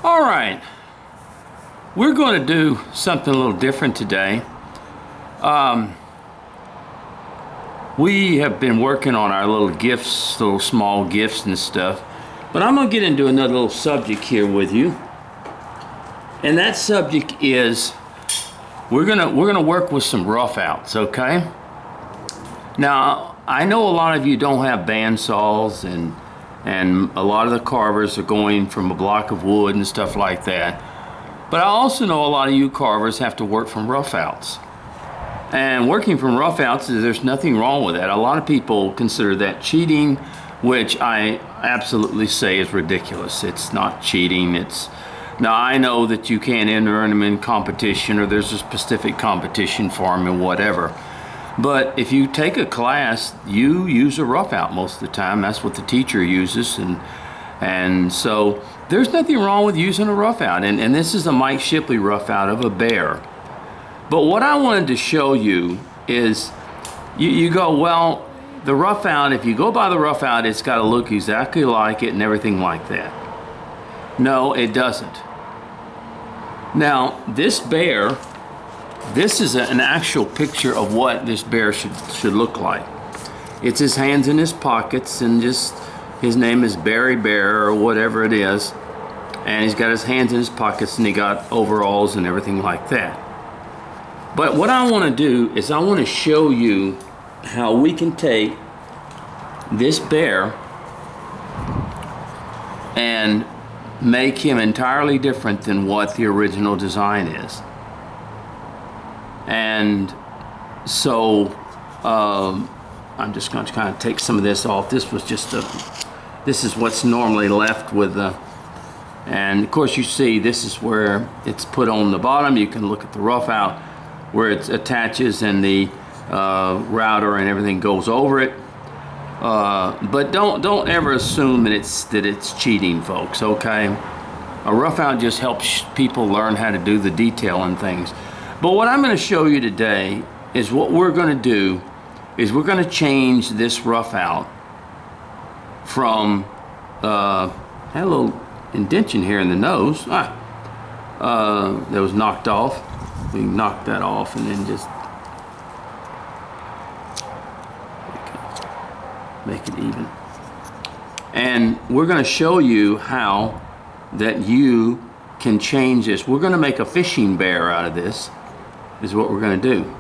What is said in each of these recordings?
All right, we're going to do something a little different today. We have been working on our little gifts, little small gifts and stuff, but I'm going to get into another little subject here with you. And that subject is we're gonna work with some roughouts, okay? Now, I know a lot of you don't have bandsaws and a lot of the carvers are going from a block of wood and stuff like that. But I also know a lot of you carvers have to work from roughouts. And working from roughouts, there's nothing wrong with that. A lot of people consider that cheating, which I absolutely say is ridiculous. It's not cheating. Now I know that you can't enter them in competition, or there's a specific competition for them and whatever. But if you take a class, you use a roughout most of the time. That's what the teacher uses, and so there's nothing wrong with using a roughout. And this is a Mike Shipley roughout of a bear. But what I wanted to show you is, you go, well, the roughout, if you go by the roughout, it's got to look exactly like it and everything like that. No, it doesn't. Now, this bear, this is an actual picture of what this bear should look like. It's his hands in his pockets, and just his name is Barry Bear or whatever it is, and he's got his hands in his pockets and he got overalls and everything like that. But what I want to do is I want to show you how we can take this bear and make him entirely different than what the original design is. And so I'm just going to kind of take some of this off. This was just this is what's normally left with the, and of course you see this is where it's put on the bottom. You can look at the roughout where it attaches, and the router and everything goes over it. But don't ever assume that it's cheating, folks, okay? A roughout just helps people learn how to do the detail and things. But what I'm going to show you today is what we're going to do is we're going to change this roughout from, had a little indentation here in the nose. That was knocked off. We can knock that off and then just make it even. And we're going to show you how that you can change this. We're going to make a fishing bear out of this, is what we're going to do.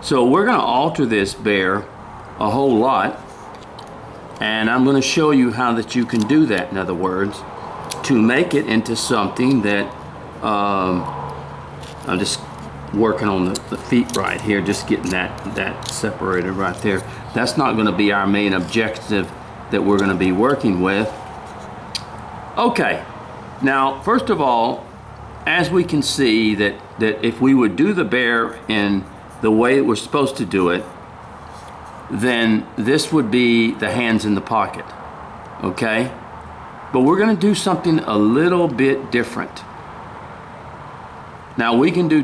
So we're going to alter this bear a whole lot, and I'm going to show you how that you can do that, in other words, to make it into something that I'm just working on the feet right here, just getting that separated right there. That's not going to be our main objective that we're going to be working with. Okay, now first of all, as we can see that if we would do the bear in the way we're supposed to do it, then this would be the hands in the pocket, okay? But we're going to do something a little bit different. Now we can do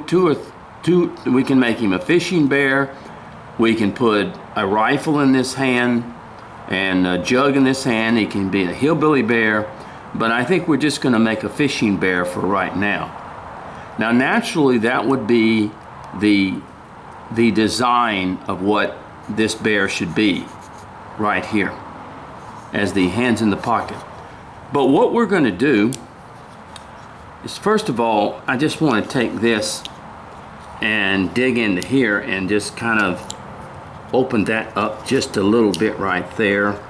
we can make him a fishing bear. We can put a rifle in this hand and a jug in this hand. He can be a hillbilly bear, but I think we're just going to make a fishing bear for right now. Now naturally that would be the design of what this bear should be right here as the hands in the pocket. But what we're going to do is, first of all, I just want to take this and dig into here and just kind of open that up just a little bit right there.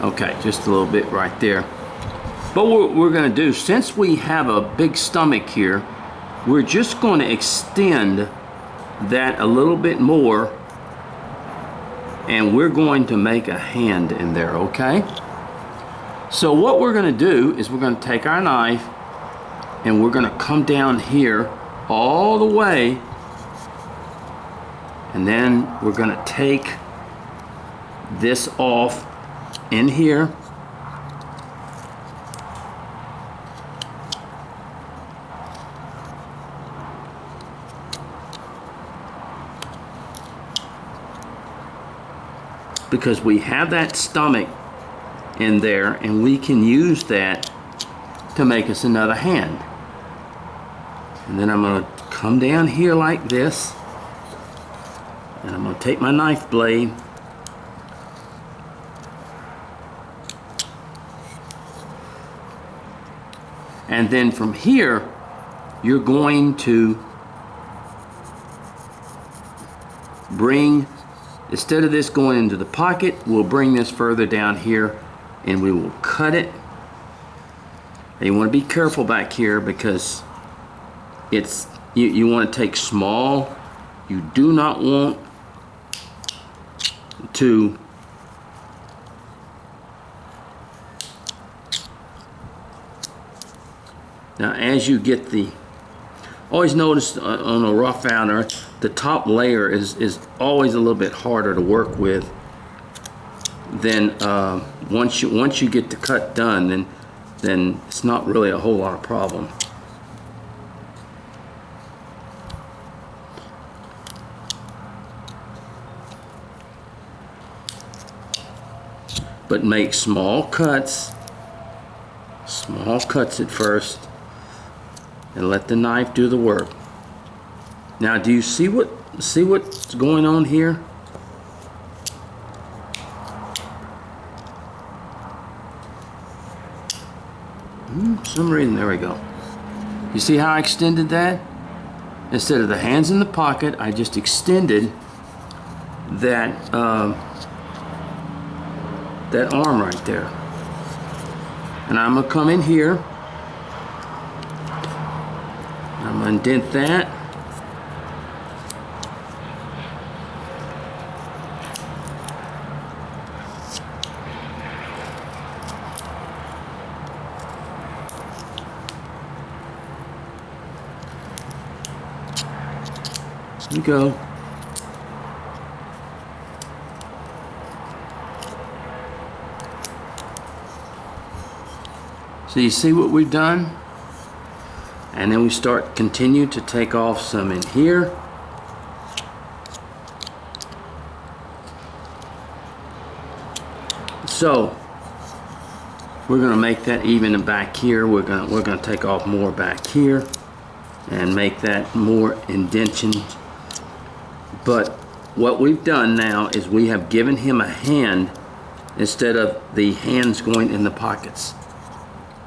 Okay, just a little bit right there. But what we're going to do, since we have a big stomach here, we're just going to extend that a little bit more, and we're going to make a hand in there, okay? So what we're going to do is we're going to take our knife and we're going to come down here all the way, and then we're going to take this off in here. because we have that stomach in there, and we can use that to make us another hand. And then I'm going to come down here like this, and I'm going to take my knife blade and then from here you're going to bring, instead of this going into the pocket, we'll bring this further down here and we will cut it. And you want to be careful back here because it's you want to take small. You do not want to now as you get the, always notice on a rough outer, the top layer is always a little bit harder to work with than once you get the cut done, then it's not really a whole lot of problem. But make small cuts at first, and let the knife do the work. Now, do you see what's going on here? For some reason, there we go. You see how I extended that? Instead of the hands in the pocket, I just extended that that arm right there. And I'm gonna come in here. I'm gonna indent that. There you go. So you see what we've done? And then we continue to take off some in here. So we're gonna make that even back here. We're gonna take off more back here and make that more indentions. But what we've done now is we have given him a hand instead of the hands going in the pockets,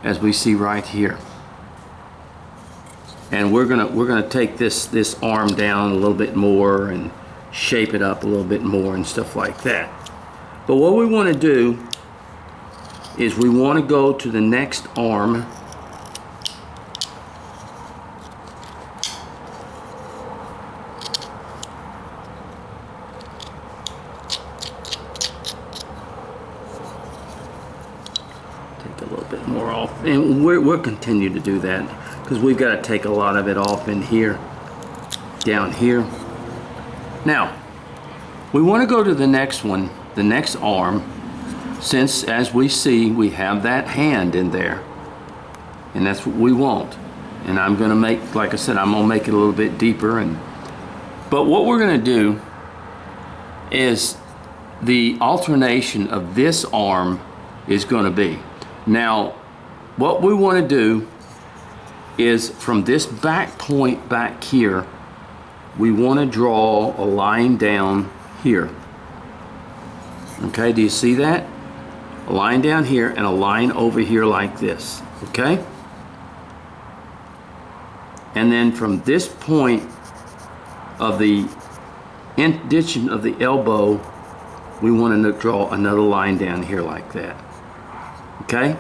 as we see right here. And we're gonna take this arm down a little bit more and shape it up a little bit more and stuff like that. But what we want to do is we want to go to the next arm. Take a little bit more off, and we'll continue to do that because we've got to take a lot of it off in here, down here. Now, we want to go to the next one, the next arm, since as we see we have that hand in there, and that's what we want. And I'm going to make, like I said, I'm going to make it a little bit deeper. But what we're going to do is the alternation of this arm is going to be. Now, what we want to do is from this back point back here, we want to draw a line down here. Okay, do you see that? A line down here and a line over here like this, okay? And then from this point of the indentation of the elbow, we want to draw another line down here like that, okay?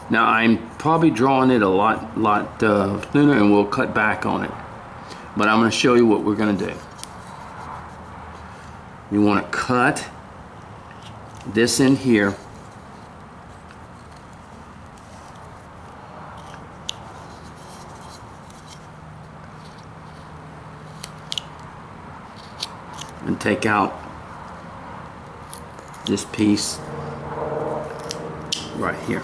Now I'm probably drawing it a lot thinner, and we'll cut back on it. But I'm going to show you what we're going to do. You want to cut this in here. And take out this piece right here.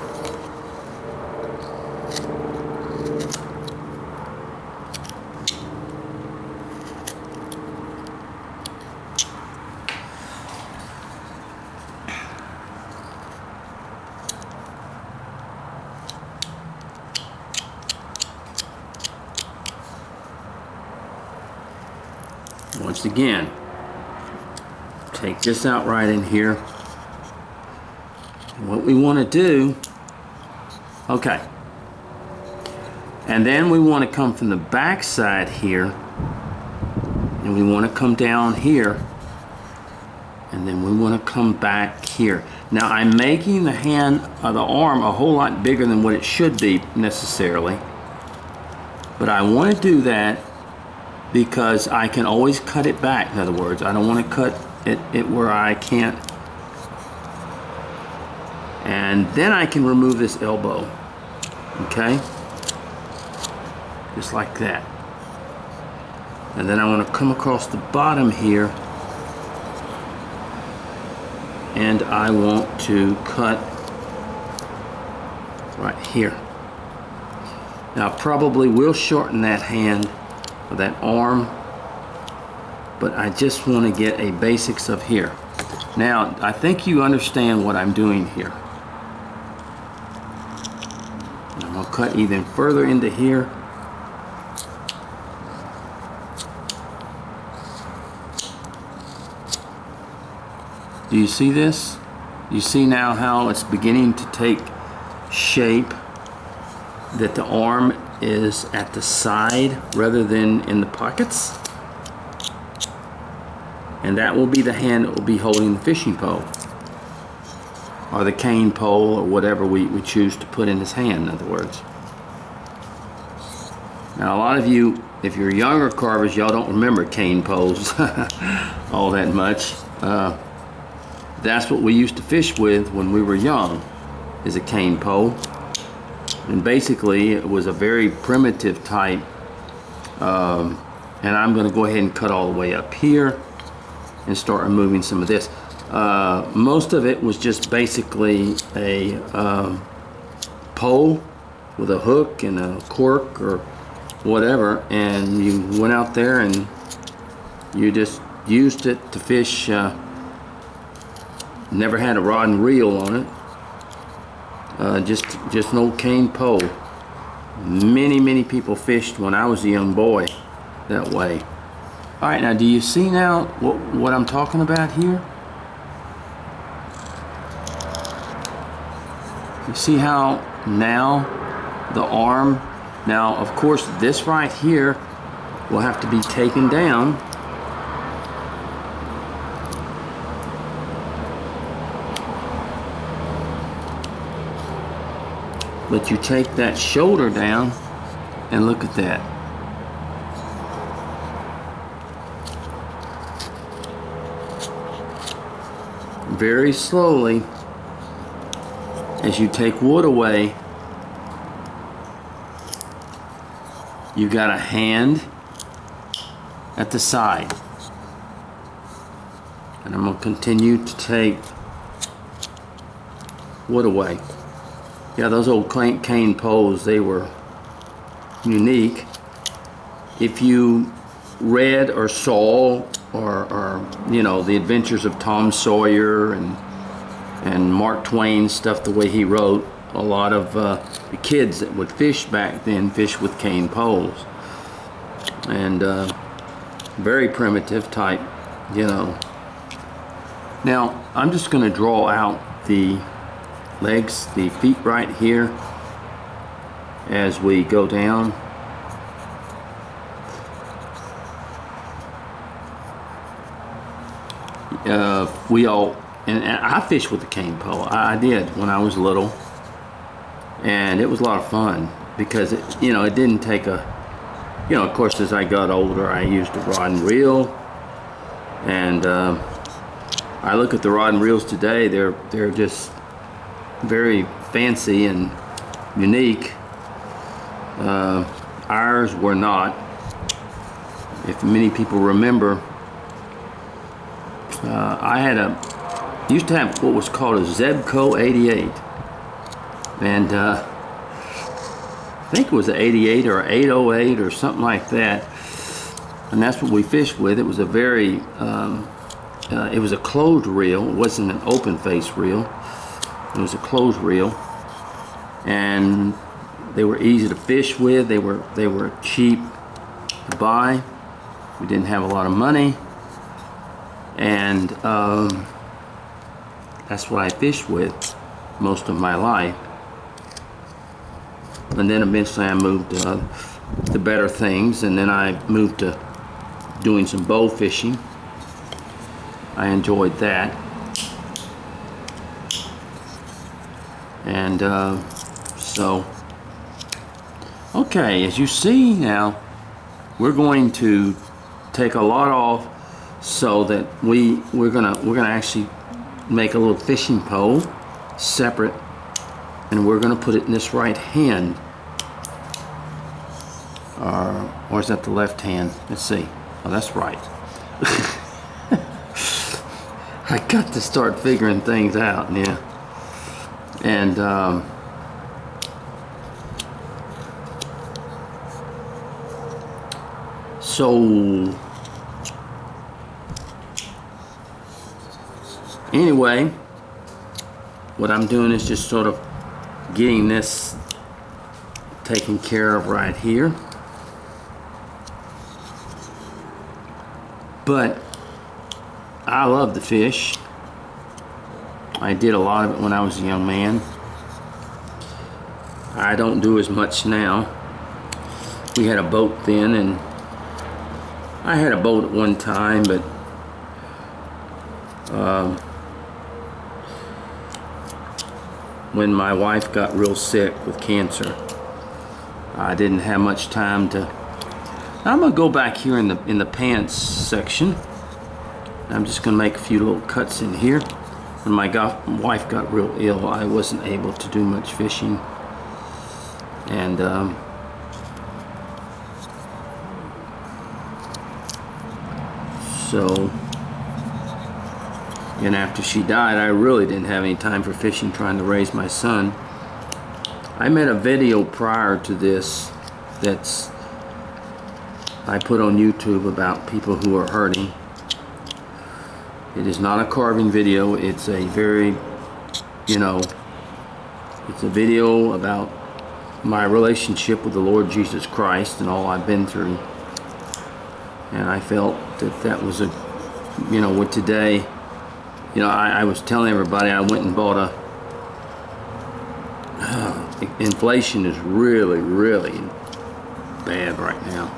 again, take this out right in here. And what we want to do, okay, and then we want to come from the back side here, and we want to come down here, and then we want to come back here. Now I'm making the hand or the arm a whole lot bigger than what it should be necessarily, but I want to do that because I can always cut it back. In other words, I don't want to cut it where I can't. And then I can remove this elbow, okay? Just like that. And then I want to come across the bottom here, and I want to cut right here. Now I probably will shorten that hand or that arm, but I just want to get a basics of here. Now I think you understand what I'm doing here. I'm going to cut even further into here. Do you see this? You see now how it's beginning to take shape, that the arm is at the side rather than in the pockets? And that will be the hand that will be holding the fishing pole, or the cane pole, or whatever we choose to put in his hand, in other words. Now a lot of you, if you're younger carvers, y'all don't remember cane poles all that much. That's what we used to fish with when we were young, is a cane pole. And basically it was a very primitive type, and I'm going to go ahead and cut all the way up here and start removing some of this. Most of it was just basically a pole with a hook and a cork or whatever, and you went out there and you just used it to fish. Never had a rod and reel on it. Just an old cane pole. Many people fished when I was a young boy that way. All right, now do you see now what I'm talking about here? You see how now the arm, now of course this right here will have to be taken down. But you take that shoulder down and look at that. Very slowly, as you take wood away, you got a hand at the side. And I'm going to continue to take wood away. Yeah, those old cane poles, they were unique. If you read or saw or you know, the adventures of Tom Sawyer and Mark Twain stuff, the way he wrote, a lot of the kids that would fish back then fished with cane poles. And very primitive type, you know. Now, I'm just going to draw out the legs, the feet right here as we go down. And I fished with the cane pole. I did when I was little, and it was a lot of fun because it didn't take a, of course as I got older I used a rod and reel, and I look at the rod and reels today, they're just very fancy and unique. Ours were not. If many people remember, I used to have what was called a Zebco 88, and I think it was an 88 or 808 or something like that, and that's what we fished with. It was a very it was a closed reel. It wasn't an open face reel. It was a closed reel, and they were easy to fish with. They were cheap to buy. We didn't have a lot of money, And that's what I fished with most of my life. And then eventually I moved to better things, and then I moved to doing some bow fishing. I enjoyed that. And so, okay, as you see now, we're going to take a lot off so that we're gonna actually make a little fishing pole separate, and we're gonna put it in this right hand, or is that the left hand? Let's see. Oh, that's right. I got to start figuring things out, yeah. And so anyway, what I'm doing is just sort of getting this taken care of right here. But I love to fish. I did a lot of it when I was a young man. I don't do as much now. We had a boat then, and I had a boat at one time, but when my wife got real sick with cancer, I didn't have much time to. I'm gonna go back here in the pants section. I'm just gonna make a few little cuts in here. When my wife got real ill, I wasn't able to do much fishing, and so, and after she died, I really didn't have any time for fishing, trying to raise my son. I made a video prior to this that's I put on YouTube about people who are hurting. It is not a carving video. It's a very, it's a video about my relationship with the Lord Jesus Christ and all I've been through. And I felt that that was a, with today, I was telling everybody I went and bought inflation is really, really bad right now.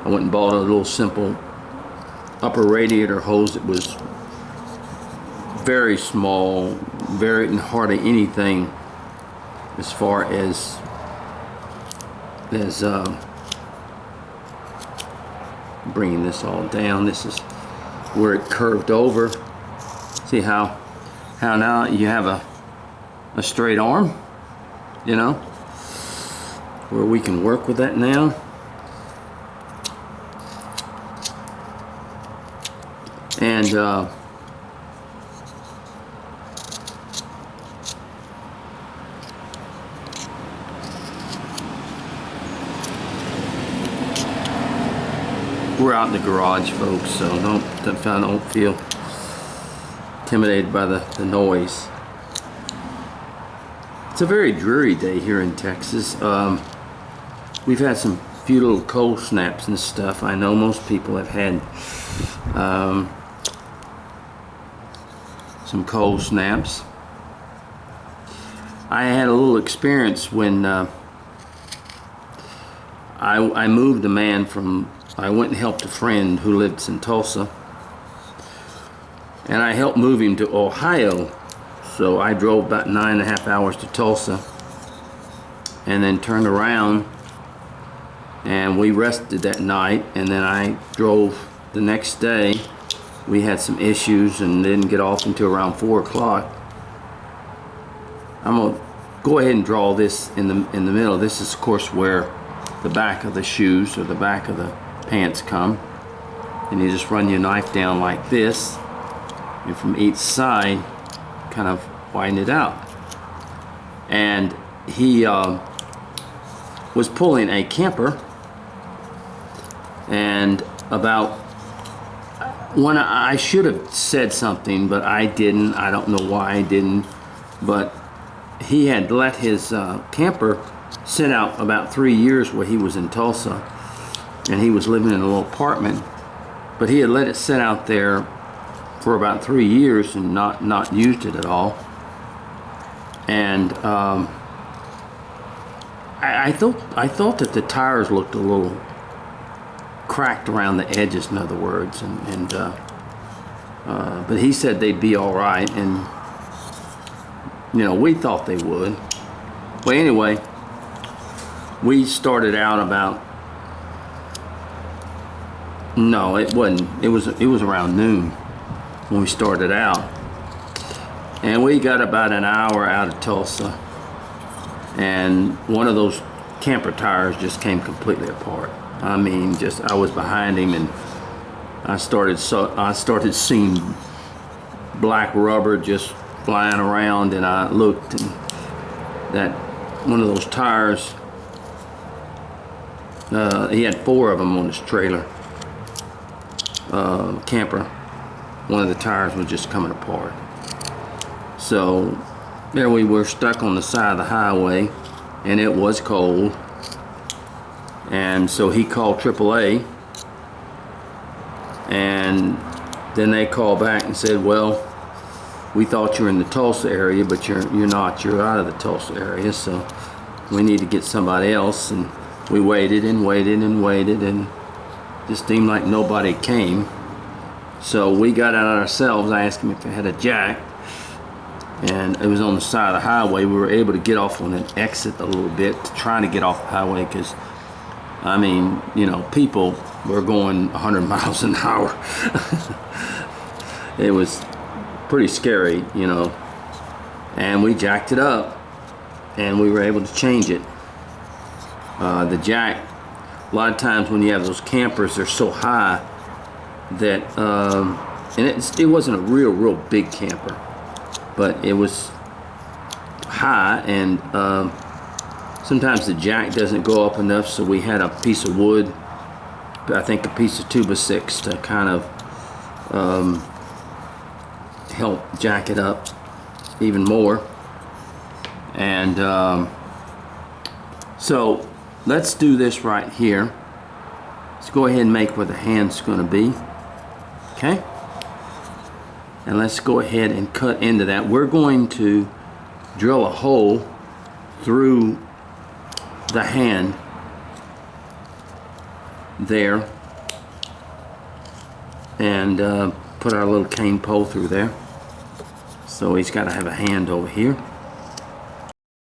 I went and bought a little simple upper radiator hose that was very small, hardly anything as far as bringing this all down. This is where it curved over. See how now you have a straight arm, where we can work with that now. And we're out in the garage, folks, so don't feel intimidated by the noise. It's a very dreary day here in Texas. We've had some few little cold snaps and stuff. I know most people have had some cold snaps. I had a little experience when I moved a man from, I went and helped a friend who lives in Tulsa, and I helped move him to Ohio. So I drove about 9.5 hours to Tulsa and then turned around, and we rested that night, and then I drove the next day. We had some issues and didn't get off until around 4 o'clock. I'm gonna go ahead and draw this in the middle. This is of course where the back of the shoes or the back of the pants come, and you just run your knife down like this, and from each side kind of widen it out. And he was pulling a camper, and about when I should have said something, but I didn't. I don't know why I didn't, but he had let his camper sit out about 3 years where he was in Tulsa, and he was living in a little apartment, but he had let it sit out there for about 3 years and not used it at all. And I thought that the tires looked a little cracked around the edges, in other words, but he said they'd be all right, and we thought they would. Well, anyway, we started out about, no, it wasn't. It was around noon when we started out, and we got about an hour out of Tulsa, and one of those camper tires just came completely apart. I mean, I was behind him, and I started seeing black rubber just flying around, and I looked, and that one of those tires, he had 4 of them on his trailer camper. One of the tires was just coming apart. So there we were, stuck on the side of the highway, and it was cold. And so he called AAA, and then they called back and said, well, we thought you were in the Tulsa area, but you're not. You're out of the Tulsa area, so we need to get somebody else. And we waited and waited and waited, and just seemed like nobody came. So we got out ourselves. I asked him if they had a jack, and it was on the side of the highway. We were able to get off on an exit a little bit, trying to get off the highway, because I mean, people were going 100 miles an hour. It was pretty scary, and we jacked it up, and we were able to change it. The jack, a lot of times when you have those campers, they're so high that, and it wasn't a real big camper, but it was high, and sometimes the jack doesn't go up enough, so we had a piece of wood, I think a piece of 2x6, to kind of help jack it up even more. And so let's do this right here. Let's go ahead and make where the hand's going to be. Okay? And let's go ahead and cut into that. We're going to drill a hole through the hand there, and put our little cane pole through there. So he's got to have a hand over here.